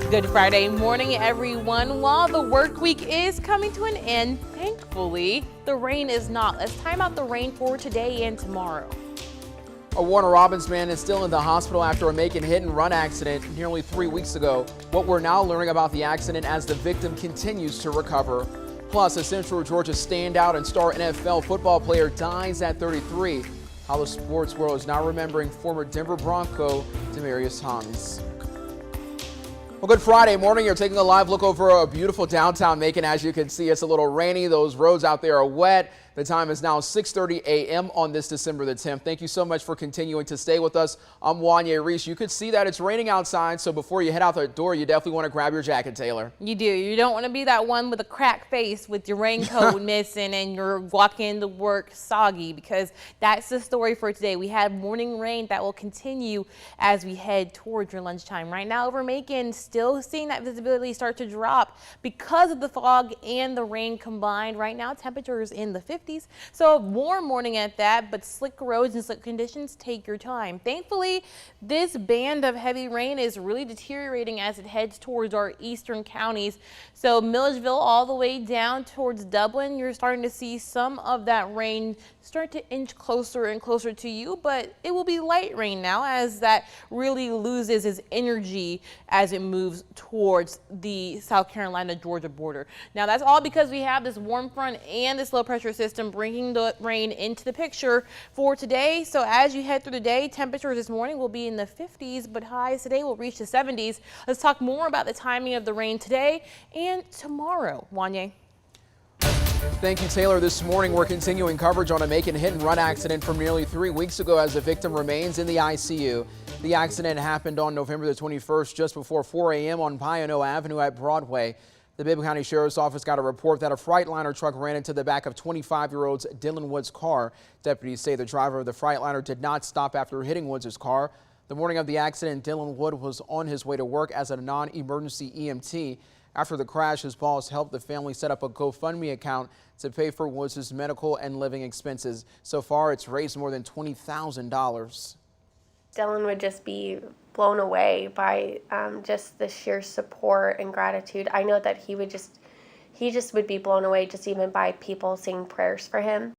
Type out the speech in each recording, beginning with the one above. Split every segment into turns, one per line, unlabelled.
Good Friday morning, everyone. While the work week is coming to an end, thankfully, the rain is not. Let's time out the rain for today and tomorrow.
A Warner Robins man is still in the hospital after a Macon hit-and-run accident nearly 3 weeks ago. What we're now learning about the accident as the victim continues to recover. Plus, a Central Georgia standout and star NFL football player dies at 33. How the sports world is now remembering former Denver Bronco Demaryius Thomas. Well, good Friday morning. You're taking a live look over a beautiful downtown Macon. As you can see, it's a little rainy. Those roads out there are wet. The time is now 6:30 a.m. on this December the 10th. Thank you so much for continuing to stay with us. I'm Wanye Reese. You could see that it's raining outside, so before you head out the door, you definitely want to grab your jacket, Taylor.
You do. You don't want to be that one with a cracked face with your raincoat missing and you're walking to work soggy, because that's the story for today. We have morning rain that will continue as we head towards your lunchtime. Right now over Macon, still seeing that visibility start to drop because of the fog and the rain combined. Right now, temperatures in the 50s. So a warm morning at that, but slick roads and slick conditions, take your time. Thankfully, this band of heavy rain is really deteriorating as it heads towards our eastern counties. So Milledgeville all the way down towards Dublin, you're starting to see some of that rain start to inch closer and closer to you, but it will be light rain now as that really loses its energy as it moves towards the South Carolina-Georgia border. Now that's all because we have this warm front and this low pressure system bringing the rain into the picture for today. So as you head through the day, temperatures this morning will be in the 50s, but highs today will reach the 70s. Let's talk more about the timing of the rain today and tomorrow. Wanye.
Thank you, Taylor. This morning, we're continuing coverage on a Macon hit-and-run accident from nearly 3 weeks ago as the victim remains in the ICU. The accident happened on November the 21st, just before 4 a.m. on Pioneer Avenue at Broadway. The Macon County Sheriff's Office got a report that a Freightliner truck ran into the back of 25-year-old Dylan Wood's car. Deputies say the driver of the Freightliner did not stop after hitting Woods' car. The morning of the accident, Dylan Wood was on his way to work as a non-emergency EMT. After the crash, his boss helped the family set up a GoFundMe account to pay for Woods' medical and living expenses. So far, it's raised more than $20,000.
Dylan would just be blown away by just the sheer support and gratitude. I know that he just would be blown away just even by people saying prayers for him.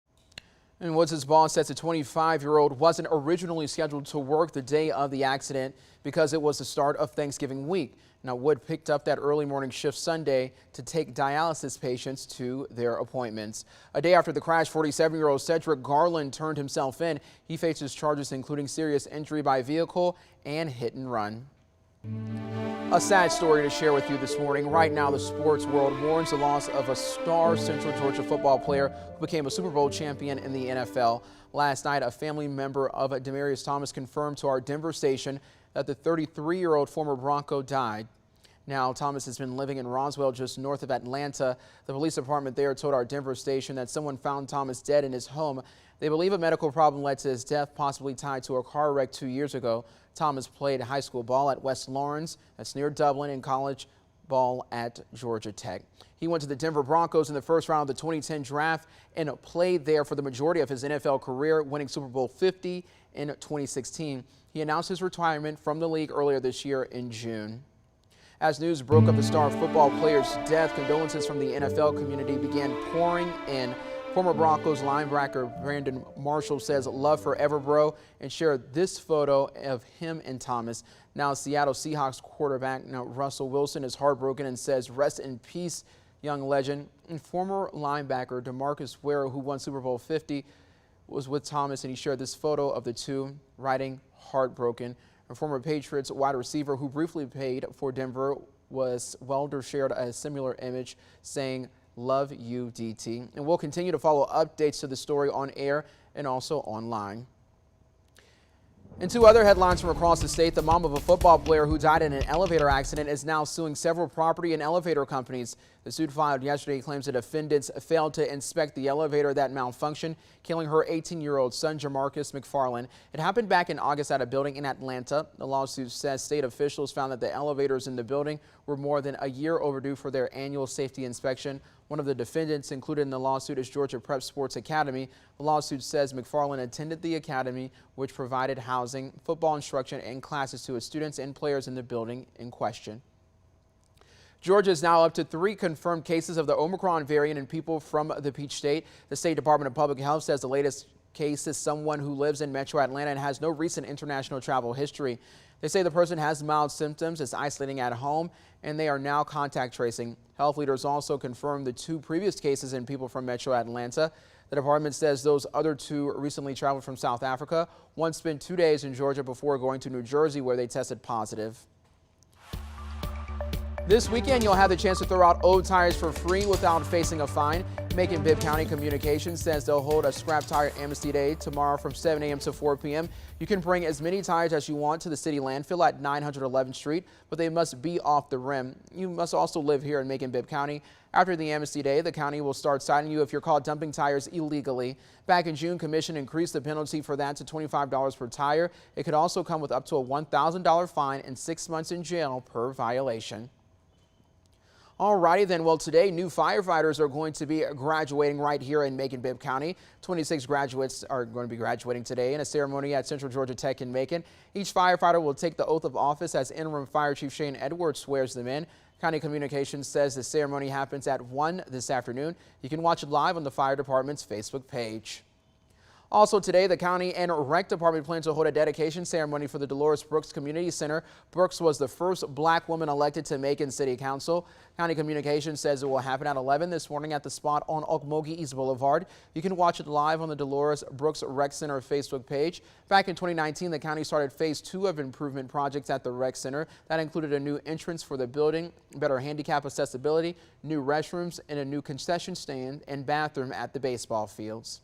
And Woods' boss says the 25-year-old wasn't originally scheduled to work the day of the accident because it was the start of Thanksgiving week. Now, Wood picked up that early morning shift Sunday to take dialysis patients to their appointments. A day after the crash, 47-year-old Cedric Garland turned himself in. He faces charges including serious injury by vehicle and hit and run. A sad story to share with you this morning. Right now, the sports world mourns the loss of a star Central Georgia football player who became a Super Bowl champion in the NFL. Last night, a family member of Demaryius Thomas confirmed to our Denver station that the 33-year-old former Bronco died. Now, Thomas has been living in Roswell, just north of Atlanta. The police department there told our Denver station that someone found Thomas dead in his home. They believe a medical problem led to his death, possibly tied to a car wreck 2 years ago. Thomas played high school ball at West Lawrence, that's near Dublin, and college ball at Georgia Tech. He went to the Denver Broncos in the first round of the 2010 draft and played there for the majority of his NFL career, winning Super Bowl 50 in 2016. He announced his retirement from the league earlier this year in June. As news broke of the star football player's death, condolences from the NFL community began pouring in. Former Broncos linebacker Brandon Marshall says, "Love forever, bro," and shared this photo of him and Thomas. Now, Seattle Seahawks quarterback Russell Wilson is heartbroken and says, "Rest in peace, young legend." And former linebacker Demaryius Thomas, who won Super Bowl 50, was with Thomas, and he shared this photo of the two, writing, "Heartbroken." A former Patriots wide receiver who briefly played for Denver Welder shared a similar image saying, "Love you, DT." And we'll continue to follow updates to the story on air and also online. In two other headlines from across the state, the mom of a football player who died in an elevator accident is now suing several property and elevator companies. The suit filed yesterday claims the defendants failed to inspect the elevator that malfunctioned, killing her 18-year-old son, Jamarcus McFarland. It happened back in August at a building in Atlanta. The lawsuit says state officials found that the elevators in the building were more than a year overdue for their annual safety inspection. One of the defendants included in the lawsuit is Georgia Prep Sports Academy. The lawsuit says McFarland attended the academy, which provided housing, football instruction, and classes to its students and players in the building in question. Georgia is now up to 3 confirmed cases of the Omicron variant in people from the Peach State. The State Department of Public Health says the latest case is someone who lives in Metro Atlanta and has no recent international travel history. They say the person has mild symptoms, is isolating at home, and they are now contact tracing. Health leaders also confirmed the 2 previous cases in people from Metro Atlanta. The department says those other 2 recently traveled from South Africa. One spent 2 days in Georgia before going to New Jersey, where they tested positive. This weekend, you'll have the chance to throw out old tires for free without facing a fine. Macon Bibb County Communications says they'll hold a scrap tire amnesty day tomorrow from 7 a.m. to 4 p.m. You can bring as many tires as you want to the city landfill at 911th Street, but they must be off the rim. You must also live here in Macon Bibb County. After the amnesty day, the county will start citing you if you're caught dumping tires illegally. Back in June, Commission increased the penalty for that to $25 per tire. It could also come with up to a $1,000 fine and 6 months in jail per violation. Alrighty then, well today new firefighters are going to be graduating right here in Macon Bibb County. 26 graduates are going to be graduating today in a ceremony at Central Georgia Tech in Macon. Each firefighter will take the oath of office as interim Fire Chief Shane Edwards swears them in. County Communications says the ceremony happens at 1 this afternoon. You can watch it live on the fire department's Facebook page. Also today, the county and rec department plan to hold a dedication ceremony for the Dolores Brooks Community Center. Brooks was the first black woman elected to Macon City Council. County Communications says it will happen at 11 this morning at the spot on Okmulgee East Boulevard. You can watch it live on the Dolores Brooks Rec Center Facebook page. Back in 2019, the county started phase 2 of improvement projects at the rec center. That included a new entrance for the building, better handicap accessibility, new restrooms, and a new concession stand and bathroom at the baseball fields.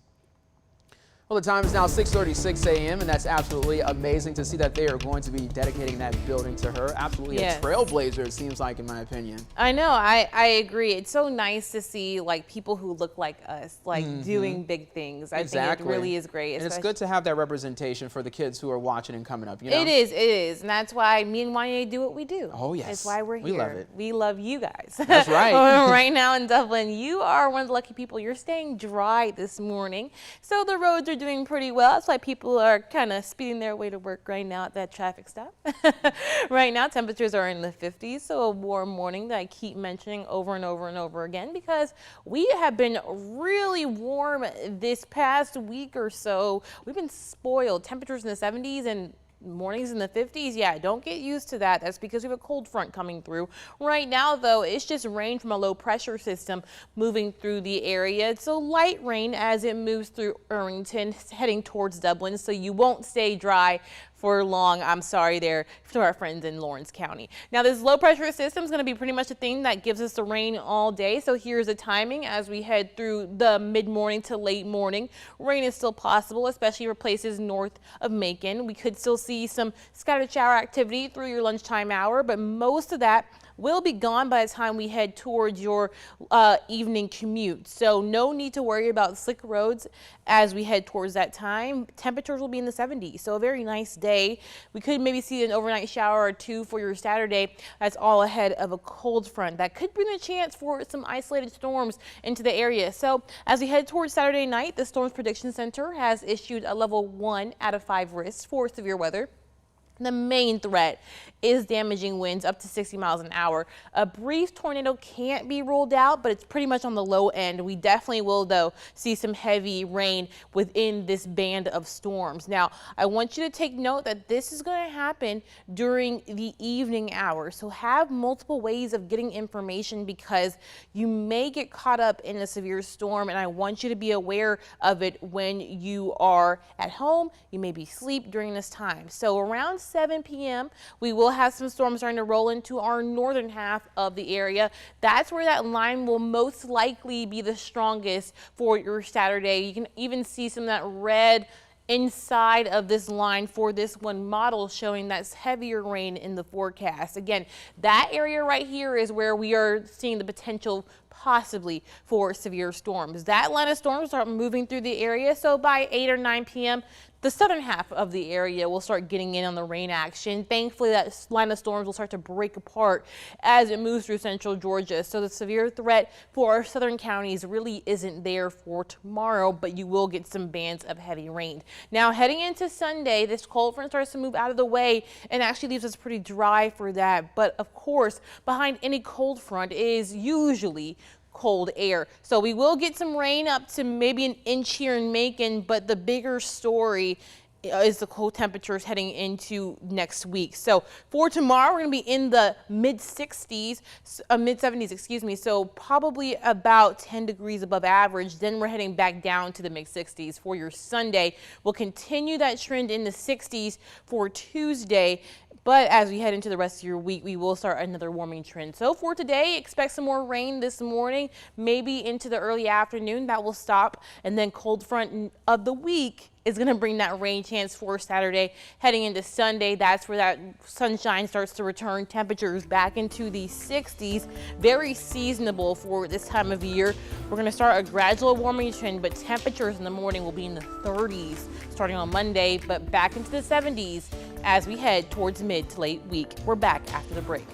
Well, the time is now 6:36 a.m. and that's absolutely amazing to see that they are going to be dedicating that building to her. Absolutely a trailblazer, it seems like, in my opinion.
I know, I agree. It's so nice to see like people who look like us, like doing big things. I think it really is great.
And it's good to have that representation for the kids who are watching and coming up. You know?
It is. And that's why me and Wanye do what we do.
Oh, yes.
That's why we're here.
We love it.
We love you guys.
That's right.
Right now in Dublin, you are one of the lucky people. You're staying dry this morning. So the roads are doing pretty well. That's why people are kind of speeding their way to work right now at that traffic stop. Right now, temperatures are in the 50s, so a warm morning that I keep mentioning over and over and over again because we have been really warm this past week or so. We've been spoiled. Temperatures in the 70s and mornings in the 50s. Yeah, don't get used to that. That's because we have a cold front coming through. Right now, though, it's just rain from a low pressure system moving through the area. It's a light rain as it moves through Irvington, heading towards Dublin, so you won't stay dry for long. I'm sorry there to our friends in Lawrence County. Now, this low pressure system is going to be pretty much the thing that gives us the rain all day. So here's the timing as we head through the mid-morning to late morning. Rain is still possible, especially for places north of Macon. We could still see some scattered shower activity through your lunchtime hour, but most of that will be gone by the time we head towards your evening commute. So no need to worry about slick roads as we head towards that time. Temperatures will be in the 70s, so a very nice day. We could maybe see an overnight shower or 2 for your Saturday. That's all ahead of a cold front that could bring a chance for some isolated storms into the area. So as we head towards Saturday night, the Storms Prediction Center has issued a level 1 out of 5 risk for severe weather. The main threat is damaging winds up to 60 miles an hour. A brief tornado can't be ruled out, but it's pretty much on the low end. We definitely will, though, see some heavy rain within this band of storms. Now, I want you to take note that this is going to happen during the evening hours. So have multiple ways of getting information because you may get caught up in a severe storm, and I want you to be aware of it when you are at home. You may be asleep during this time. So around 7 p.m. we will have some storms starting to roll into our northern half of the area. That's where that line will most likely be the strongest for your Saturday. You can even see some of that red inside of this line for this one model showing that's heavier rain in the forecast. Again, that area right here is where we are seeing the potential possibly for severe storms. That line of storms start moving through the area, so by 8 or 9 p.m., the southern half of the area will start getting in on the rain action. Thankfully, that line of storms will start to break apart as it moves through central Georgia. So the severe threat for our southern counties really isn't there for tomorrow, but you will get some bands of heavy rain. Now, heading into Sunday, this cold front starts to move out of the way and actually leaves us pretty dry for that. But of course, behind any cold front is usually cold air. So we will get some rain up to maybe an inch here in Macon, but the bigger story is the cold temperatures heading into next week. So for tomorrow, we're going to be in the mid 70s, excuse me. So probably about 10 degrees above average. Then we're heading back down to the mid 60s for your Sunday. We'll continue that trend in the 60s for Tuesday. But as we head into the rest of your week, we will start another warming trend. So for today, expect some more rain this morning, maybe into the early afternoon. That will stop. And then cold front of the week is going to bring that rain chance for Saturday. Heading into Sunday, that's where that sunshine starts to return. Temperatures back into the 60s. Very seasonable for this time of year. We're going to start a gradual warming trend, but temperatures in the morning will be in the 30s starting on Monday, but back into the 70s as we head towards mid to late week. We're back after the break.